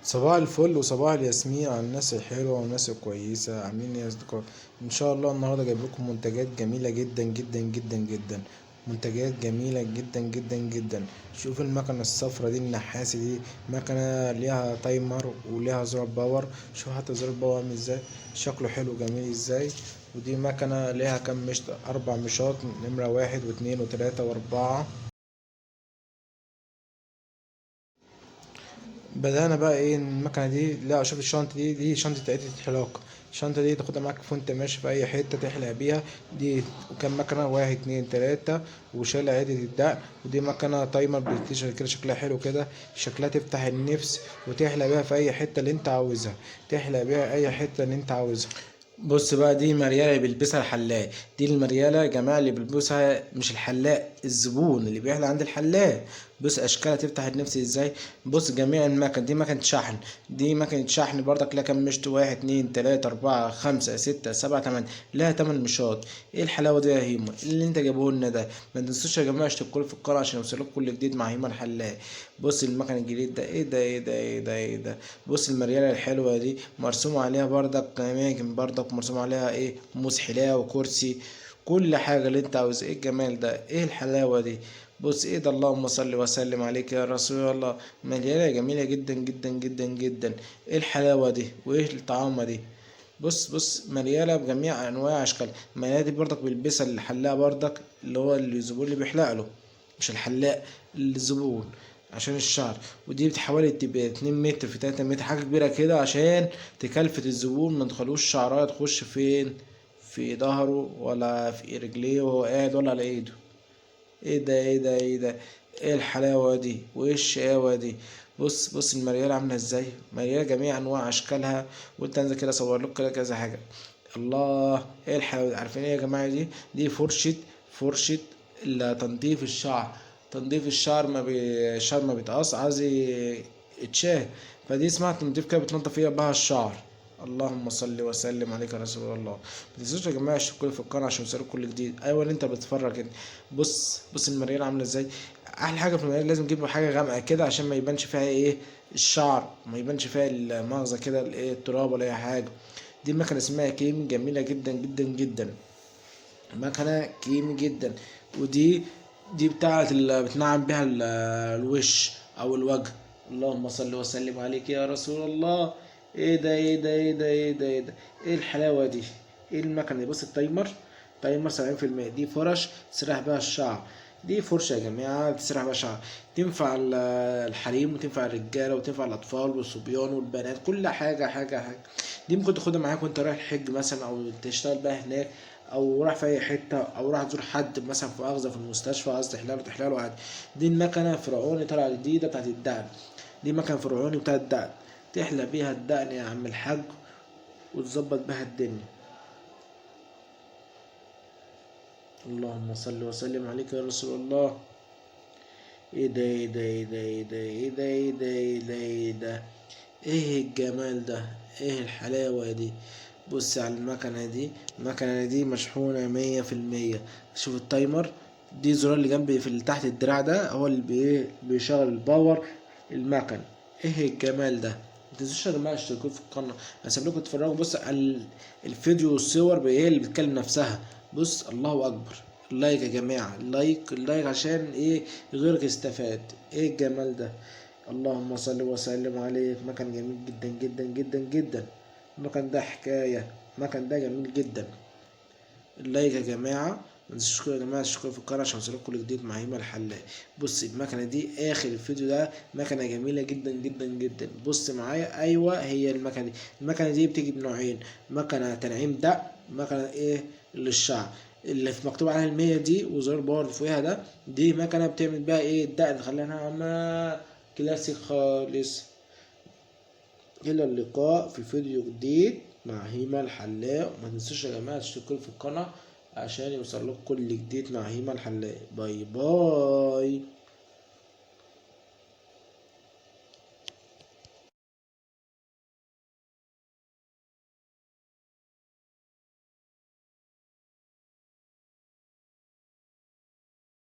صباح الفل وصباح الياسمين على الناس الحلوة والناس الكويسة، عاملين ايه يا أصدقاء؟ إن شاء الله النهاردة جايب لكم منتجات جميلة جدا جدا جدا جدا. منتجات جميلة جدا جدا جدا. شوف المكنة الصفرة دي النحاسة دي، مكنة ليها تايمر وليها زرار باور. شوف حتى زرار باور عامل ازاي، شكله حلو جميل ازاي. ودي مكنة ليها كام مشط، 4 مشاط، نمرة 1 و2 و3 و4. بدأنا بقى ايه المكنة دي. لا شوف الشنطة دي شنطة عدة حلاقة. الشنطة دي تاخدها معاك وانت ماشي في أي حتة تحلق بيها. دي وكم مكنة، 1 2 3، وشايلة عدة الدقن. ودي مكنة تايمر بلايستيشن كده، شكلها حلو كده، شكلها تفتح النفس وتحلق بيها في أي حتة اللي انت عاوزها. تحلق بيها أي حتة اللي انت عاوزها. بص بقى، دي مريالة اللي بيلبسها الحلاق. دي المريالة يا جماعة اللي بيلبسها مش الحلاق، الزبون اللي بيحلق عند الحلاق. بص اشكالها تفتح النفس ازاي. بص جميع المكن، دي مكنة شحن. دي مكنة شحن برضك لها كام مشط، 1 2 3 4 5 6 7 8. لها 8 مشاط. ايه الحلاوة دي يا هيما اللي انت جابوه لنا ده؟ ما تنسوش يا جماعة اشتركوا في القناة عشان يوصلكوا كل جديد مع هيما الحلاق. بص المكن الجديد ده، ايه ده ايه ده ايه ده ايه ده. بص المريالة الحلوة دي مرسوم عليها بردك اماكن، بردك مرسوم عليها ايه، موس حلاوة وكرسي. كل حاجة اللي انت عاوز. ايه الجمال ده، ايه الحلاوة دي. بص ايه ده، اللهم صل وسلم عليك يا رسول الله. مليانة جميلة جدا جدا جدا جدا. ايه الحلاوة دي وايه الطعامة دي. بص مليانة بجميع انواع اشكال. المليانة دي برضك بيلبسها الحلاق برضك، اللي هو الزبون اللي بيحلق له، مش الحلاق، الزبون، عشان الشعر. ودي بتحاول تبقى 2 متر في 3 متر، حاجة كبيرة كده عشان تكلفت الزبون ما تخلوش شعرها تخش فين، في ظهره ولا في رجليه وهو قاعد ولا على ايده. ايه ده ايه ده ايه ده. ايه الحلاوة دي وايه الشقاوة دي. بص المريالة عاملة ازاي، مريالة جميع انواع اشكالها. وانت انزل كده اصور لكم كده كذا حاجة. الله ايه الحلاوة دي. عارفين ايه يا جماعة دي فرشة تنظيف الشعر. تنظيف الشعر، الشعر ما بيتقص، عايز يتشاه. فدي اسمها تنظيف كده، بتنضف فيها بها الشعر. اللهم صل وسلم عليك يا رسول الله. ما تنسوش يا جماعه اشتركوا في القناه عشان يوصلكوا كل جديد. ايوه اللي انت بتتفرج انت. بص المريال عامله ازاي. احلى حاجه في المريال لازم تجيب حاجه غامقه كده عشان ما يبانش فيها ايه، الشعر، ما يبانش فيها المغزى كده، الايه، التراب ولا اي حاجه. دي مكنه اسمها كيم، جميله جدا جدا جدا. مكنه كيم جدا. ودي بتاعه اللي بتنعم بيها الوش او الوجه. اللهم صل وسلم عليك يا رسول الله. ايه ده ايه ده ايه ده ايه ده ايه ده. ايه الحلاوه دي. ايه المكنه دي. بص التايمر، تايمر 70%. دي فرش تسرح بيها الشعر. دي فرشة يا جماعة تسرح بيها الشعر. تنفع الحريم وتنفع الرجالة وتنفع الأطفال والصبيان والبنات، كل حاجة. دي ممكن تاخدها معاك وانت رايح الحج مثلا، أو تشتغل بقى هناك، او راح في اي حته، او راح تزور حد مثلا في اخذه في المستشفى، عايز تحلاله عادي. دي المكنه فرعوني طالعه جديده بتاعت الدقن. دي مكنه فرعوني بتاعت الدقن، تحلى بيها الدقن يا عم الحاج، وتظبط بيها الدنيا. اللهم صل وسلم عليك يا رسول الله. ايه ده ايه ده ايه ده ايه ده ايه ده ايه ده ايه ده ايه ده. ايه الجمال ده، ايه الحلاوة دي. بص على المكنة دي، المكنة دي مشحونة 100%. شوف التايمر. دي زرار اللي جنب في اللي تحت الدراع ده، هو اللي بيشغل الباور المكن. ايه الجمال ده. متنسوش يا جماعة اشتركوا في القناة. هسيب لكم تتفرجوا. بص على الفيديو والصور هي اللي بتتكلم نفسها. بص الله اكبر. اللايك يا جماعة، اللايك عشان ايه، غيرك يستفاد. ايه الجمال ده. اللهم صل وسلم عليك. مكان جميل جدا جدا جدا جدا. المكان ده حكاية. المكان ده جميل جدا. اللايك يا جماعة. متنسوش يا جماعة تشتركوا في القناة عشان يوصلكوا كل جديد مع هيما الحلاق. بص المكنة دي آخر الفيديو ده، مكنة جميلة جدا جدا جدا. بص معايا، أيوة هي المكنة دي. المكنة دي بتيجي بنوعين، مكنة تنعيم دق، مكنة إيه للشعر. اللي في مكتوب عليها 100 دي وزرار باور اللي فوقها ده، دي مكنة بتعمل بيها إيه الدق، تخليها ناعمة كلاسيك خالص. إلى اللقاء في فيديو جديد مع هيما الحلاق. وما تنسوش يا جماعة تشتركوا في القناة عشان يوصل لكم كل جديد مع هيما الحلاق. باي باي.